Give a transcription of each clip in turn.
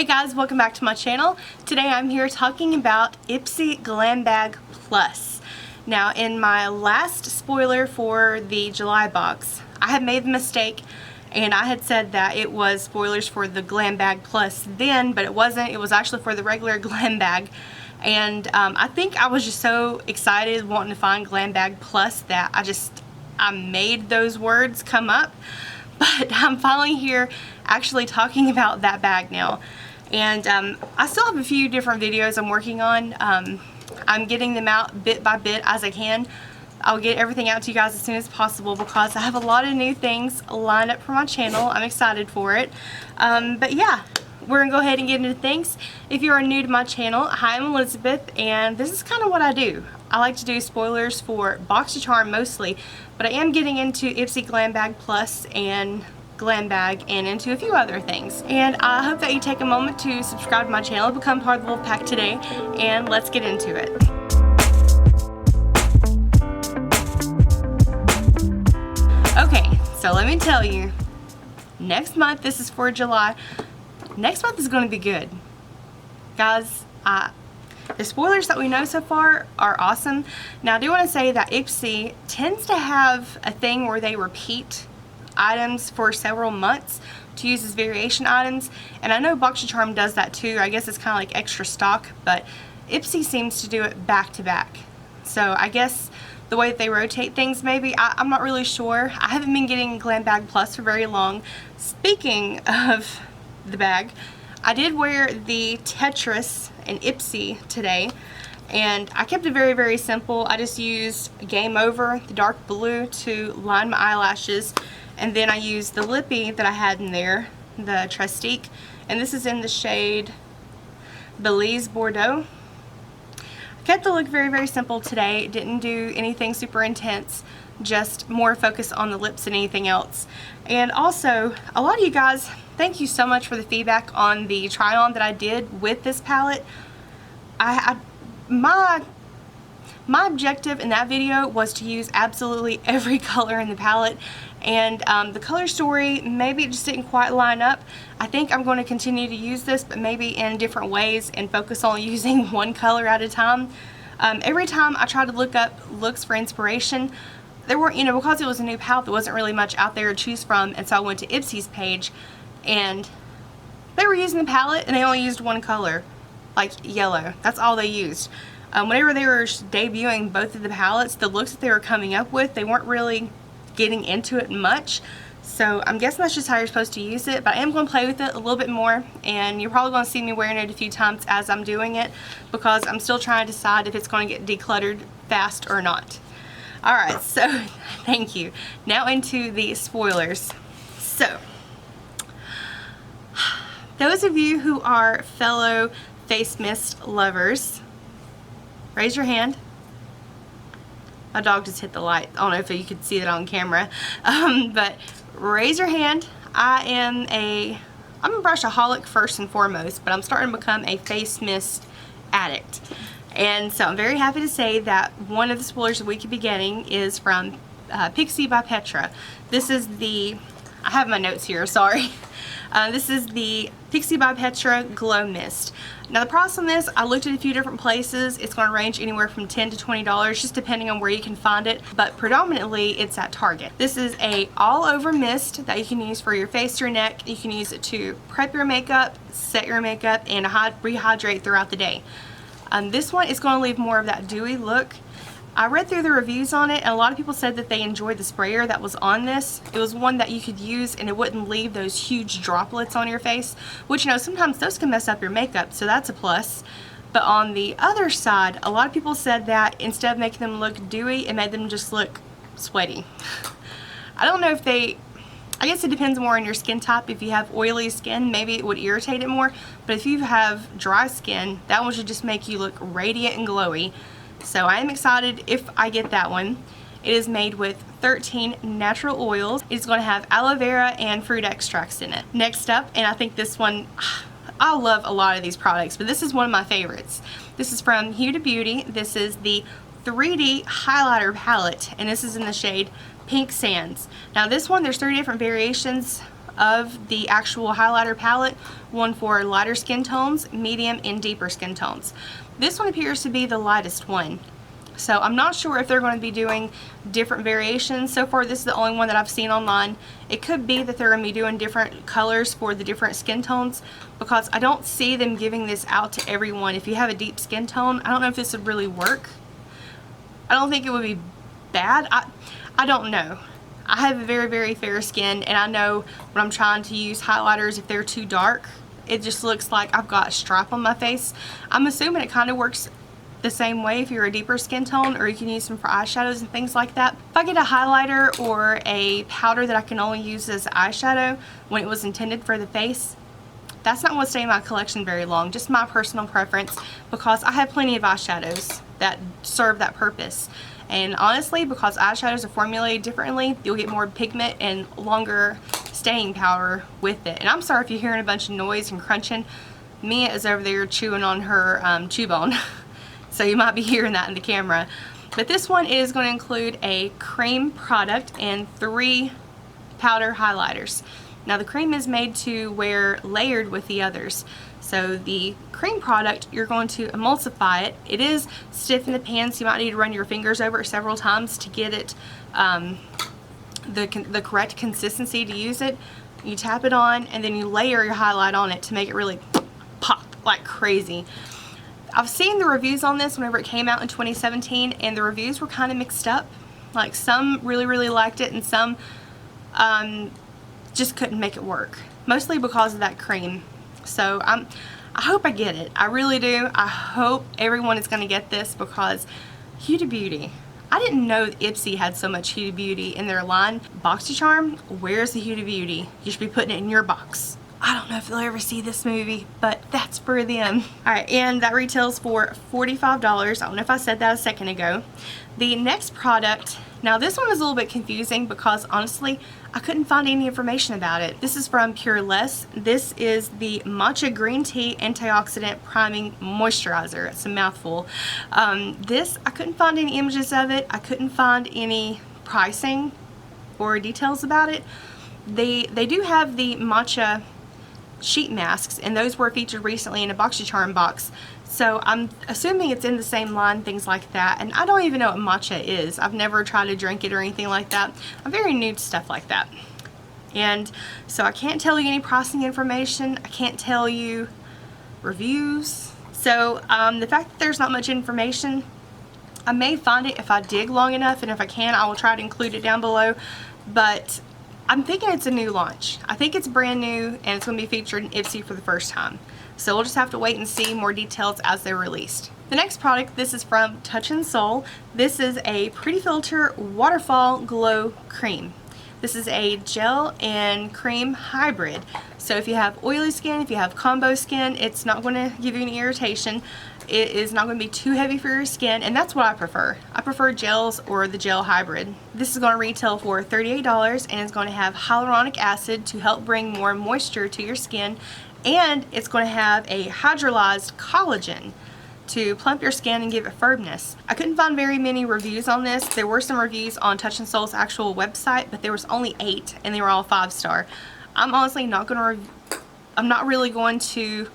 Hey guys, welcome back to my channel. Today I'm here talking about Ipsy Glam Bag Plus. Now in my last spoiler for the July box, I had made the mistake and I had said that it was spoilers for the Glam Bag Plus then, but it wasn't. It was actually for the regular Glam Bag. And I think I was just so excited wanting to find Glam Bag Plus that I made those words come up. But I'm finally here actually talking about that bag now. And I still have a few different videos I'm working on. I'm getting them out bit by bit as I can. I'll get everything out to you guys as soon as possible because I have a lot of new things lined up for my channel. I'm excited for it. But yeah, we're going to go ahead and get into things. If you are new to my channel, hi, I'm Elizabeth, and this is kind of what I do. I like to do spoilers for Boxycharm mostly, but I am getting into Ipsy Glam Bag Plus and Glam Bag and into a few other things. And I hope that you take a moment to subscribe to my channel, become part of the Wolfe Pack today, and let's get into it. Okay, so let me tell you, next month, this is for July, next month is going to be good. Guys, the spoilers that we know so far are awesome. Now I do want to say that Ipsy tends to have a thing where they repeat items for several months to use as variation items, and I know Boxycharm does that too. I guess it's kind of like extra stock, but Ipsy seems to do it back to back. So I guess the way that they rotate things, maybe, I'm not really sure. I haven't been getting Glam Bag Plus for very long. Speaking of the bag, I did wear the Tetris and Ipsy today, and I kept it very, very simple. I just used Game Over, the dark blue, to line my eyelashes, and then I used the lippy that I had in there, the Trustique, and this is in the shade Belize Bordeaux. I kept the look very, very simple today. Didn't do anything super intense, just more focus on the lips than anything else. And also, a lot of you guys, thank you so much for the feedback on the try-on that I did with this palette. My objective in that video was to use absolutely every color in the palette, and the color story, maybe it just didn't quite line up. I think I'm going to continue to use this, but maybe in different ways and focus on using one color at a time. Every time I tried to look up looks for inspiration, there weren't, because it was a new palette, there wasn't really much out there to choose from, and so I went to Ipsy's page, and they were using the palette, and they only used one color, like yellow. That's all they used. Whenever they were debuting both of the palettes, the looks that they were coming up with, they weren't really getting into it much. So I'm guessing that's just how you're supposed to use it, but I am going to play with it a little bit more, and you're probably going to see me wearing it a few times as I'm doing it, because I'm still trying to decide if it's going to get decluttered fast or not. Alright, so thank you. Now into the spoilers. So, those of you who are fellow face mist lovers, raise your hand. My dog just hit the light. I don't know if you could see that on camera, but raise your hand. I'm a brushaholic first and foremost, but I'm starting to become a face mist addict. And so I'm very happy to say that one of the spoilers that we could be getting is from Ipsy by Petra. This is the, I have my notes here, sorry. This is the Ipsy by Petra Glow Mist. Now the price on this, I looked at a few different places. It's going to range anywhere from $10 to $20, just depending on where you can find it, but predominantly it's at Target. This is a all-over mist that you can use for your face or neck. You can use it to prep your makeup, set your makeup, and rehydrate throughout the day. This one is going to leave more of that dewy look. I read through the reviews on it, and a lot of people said that they enjoyed the sprayer that was on this. It was one that you could use and it wouldn't leave those huge droplets on your face, which, sometimes those can mess up your makeup, so that's a plus. But on the other side, a lot of people said that instead of making them look dewy, it made them just look sweaty. I don't know if I guess it depends more on your skin type. If you have oily skin, maybe it would irritate it more, but if you have dry skin, that one should just make you look radiant and glowy. So I am excited if I get that one. It is made with 13 natural oils. It's going to have aloe vera and fruit extracts in it. Next up, and I think this one, I love a lot of these products, but this is one of my favorites. This is from Huda Beauty. This is the 3D highlighter palette, and this is in the shade Pink Sands. Now this one, there's 3 different variations of the actual highlighter palette, one for lighter skin tones, medium, and deeper skin tones. This one appears to be the lightest one. So I'm not sure if they're going to be doing different variations. So far, this is the only one that I've seen online. It could be that they're going to be doing different colors for the different skin tones, because I don't see them giving this out to everyone. If you have a deep skin tone, I don't know if this would really work. I don't think it would be bad. I don't know. I have a very, very fair skin, and I know when I'm trying to use highlighters, if they're too dark, it just looks like I've got a stripe on my face. I'm assuming it kind of works the same way if you're a deeper skin tone, or you can use them for eyeshadows and things like that. If I get a highlighter or a powder that I can only use as eyeshadow when it was intended for the face, that's not going to stay in my collection very long. Just my personal preference, because I have plenty of eyeshadows that serve that purpose. And honestly, because eyeshadows are formulated differently, you'll get more pigment and longer staying power with it. And I'm sorry if you're hearing a bunch of noise and crunching. Mia is over there chewing on her chew bone. So you might be hearing that in the camera. But this one is going to include a cream product and 3 powder highlighters. Now the cream is made to wear layered with the others. So the cream product, you're going to emulsify it. It is stiff in the pan, so you might need to run your fingers over it several times to get it the correct consistency to use it. You tap it on, and then you layer your highlight on it to make it really pop like crazy. I've seen the reviews on this whenever it came out in 2017, and the reviews were kind of mixed up. Like, some really, really liked it, and some just couldn't make it work. Mostly because of that cream. So I hope I get it. I really do. I hope everyone is going to get this, because Huda Beauty. I didn't know Ipsy had so much Huda Beauty in their line. Boxycharm, where's the Huda Beauty? You should be putting it in your box. I don't know if they'll ever see this movie, but that's for them. Alright, and that retails for $45. I don't know if I said that a second ago. The next product, now this one is a little bit confusing because honestly, I couldn't find any information about it. This is from Cureless. This is the Matcha Green Tea Antioxidant Priming Moisturizer. It's a mouthful. This, I couldn't find any images of it. I couldn't find any pricing or details about it. They do have the matcha sheet masks, and those were featured recently in a Boxycharm box. So I'm assuming it's in the same line, things like that. And I don't even know what matcha is. I've never tried to drink it or anything like that. I'm very new to stuff like that. And so I can't tell you any pricing information. I can't tell you reviews. So the fact that there's not much information, I may find it if I dig long enough, and if I can, I will try to include it down below. But I'm thinking it's a new launch. I think it's brand new, and it's going to be featured in Ipsy for the first time. So we'll just have to wait and see more details as they're released. The next product, this is from Touch in Sol. This is a Pretty Filter Waterfall Glow Cream. This is a gel and cream hybrid. So if you have oily skin, if you have combo skin, it's not going to give you any irritation. It is not going to be too heavy for your skin, and that's what I prefer. I prefer gels or the gel hybrid. This is going to retail for $38, and it's going to have hyaluronic acid to help bring more moisture to your skin, and it's going to have a hydrolyzed collagen to plump your skin and give it firmness. I couldn't find very many reviews on this. There were some reviews on Touch in Sol's actual website, but there was only 8, and they were all 5-star. I'm honestly not going to, I'm not really going to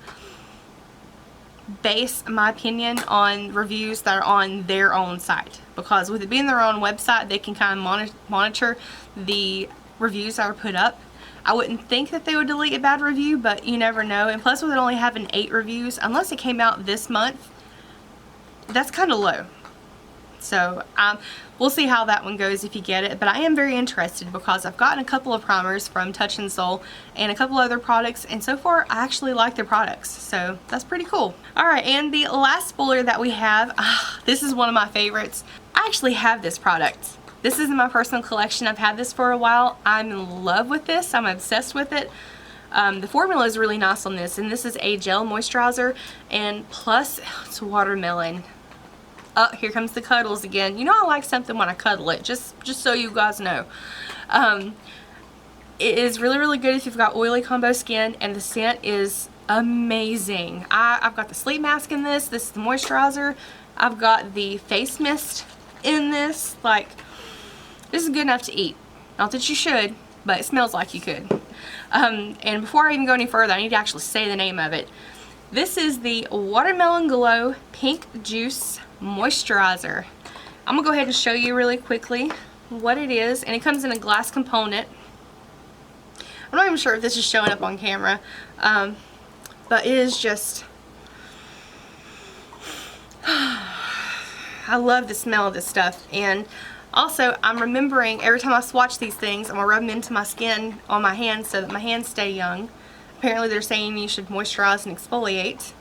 base my opinion on reviews that are on their own site, because with it being their own website, they can kind of monitor the reviews that are put up. I wouldn't think that they would delete a bad review, but you never know. And plus, with it only having 8 reviews, unless it came out this month, that's kind of low. So we'll see how that one goes if you get it. But I am very interested, because I've gotten a couple of primers from Touch in Sol and a couple other products, and so far I actually like their products, so that's pretty cool. Alright, and the last spooler that we have, this is one of my favorites. I actually have this product. This is in my personal collection. I've had this for a while. I'm in love with this. I'm obsessed with it. The formula is really nice on this, and this is a gel moisturizer, and plus it's watermelon. Oh, here comes the cuddles again. You know I like something when I cuddle it, just so you guys know. It is really, really good if you've got oily combo skin, and the scent is amazing. I've got the sleep mask in this. This is the moisturizer. I've got the face mist in this. Like, this is good enough to eat. Not that you should, but it smells like you could. And before I even go any further, I need to actually say the name of it. This is the Watermelon Glow Pink Juice Moisturizer. I'm going to go ahead and show you really quickly what it is. And it comes in a glass component. I'm not even sure if this is showing up on camera. But it is just... I love the smell of this stuff. And also, I'm remembering every time I swatch these things, I'm going to rub them into my skin on my hands so that my hands stay young. Apparently they're saying you should moisturize and exfoliate.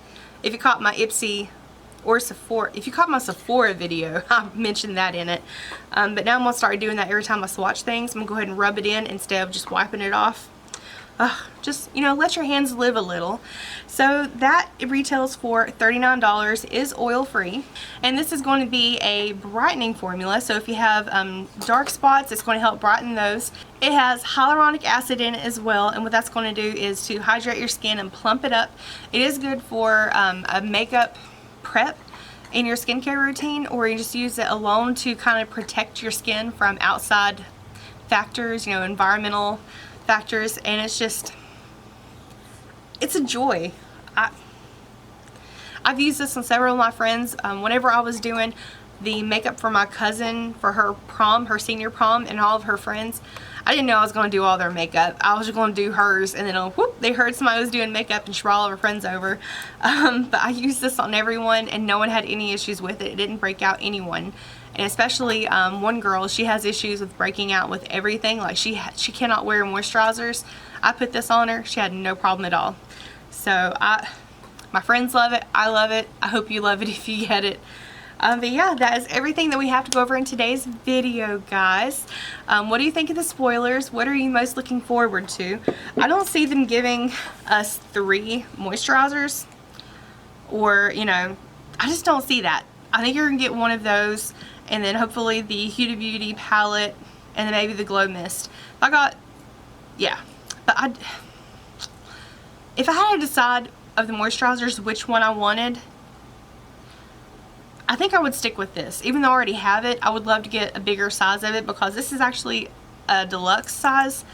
If you caught my Ipsy or Sephora, if you caught my Sephora video, I mentioned that in it. But now I'm going to start doing that every time I swatch things. I'm going to go ahead and rub it in instead of just wiping it off. Just, you know, let your hands live a little. So that it retails for $39, is oil free, and this is going to be a brightening formula. So if you have dark spots, it's going to help brighten those. It has hyaluronic acid in it as well, and what that's going to do is to hydrate your skin and plump it up. It is good for a makeup prep in your skincare routine, or you just use it alone to kind of protect your skin from outside factors, you know, environmental factors. And it's just, it's a joy. I've used this on several of my friends. Whenever I was doing the makeup for my cousin for her prom, her senior prom, and all of her friends, I didn't know I was going to do all their makeup. I was just going to do hers, and then whoop, they heard somebody was doing makeup and she brought all of her friends over. But I used this on everyone, and no one had any issues with it. It didn't break out anyone. And especially one girl, she has issues with breaking out with everything. Like she cannot wear moisturizers. I put this on her, she had no problem at all. So my friends love it, I love it, I hope you love it if you get it. But yeah, that is everything that we have to go over in today's video, guys. What do you think of the spoilers? What are you most looking forward to? I don't see them giving us 3 moisturizers, or, you know, I just don't see that. I think you're going to get one of those, and then hopefully the Huda Beauty palette, and then maybe the Glow Mist. Yeah. But if I had to decide of the moisturizers which one I wanted, I think I would stick with this. Even though I already have it, I would love to get a bigger size of it, because this is actually a deluxe size.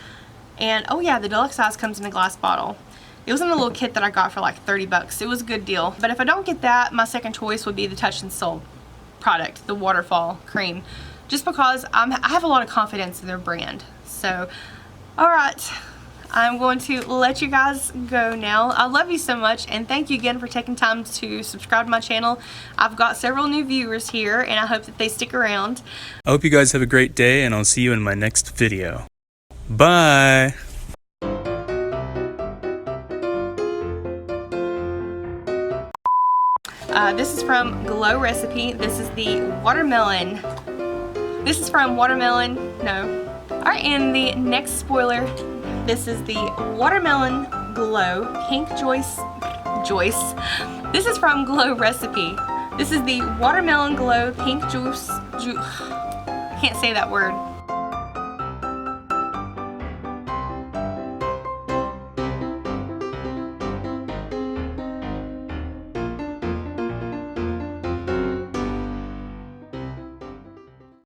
And oh yeah, the deluxe size comes in a glass bottle. It was in a little kit that I got for like 30 bucks. It was a good deal. But if I don't get that, my second choice would be the Touch and Soul product, the Waterfall Cream. Just because I have a lot of confidence in their brand. So, alright. I'm going to let you guys go now. I love you so much, and thank you again for taking time to subscribe to my channel. I've got several new viewers here, and I hope that they stick around. I hope you guys have a great day, and I'll see you in my next video. Bye! This is from Glow Recipe. This is the watermelon. This is from Watermelon. No. Alright, and the next spoiler. This is the Watermelon Glow Pink Joyce. This is from Glow Recipe. This is the Watermelon Glow Pink Juice. Can't say that word.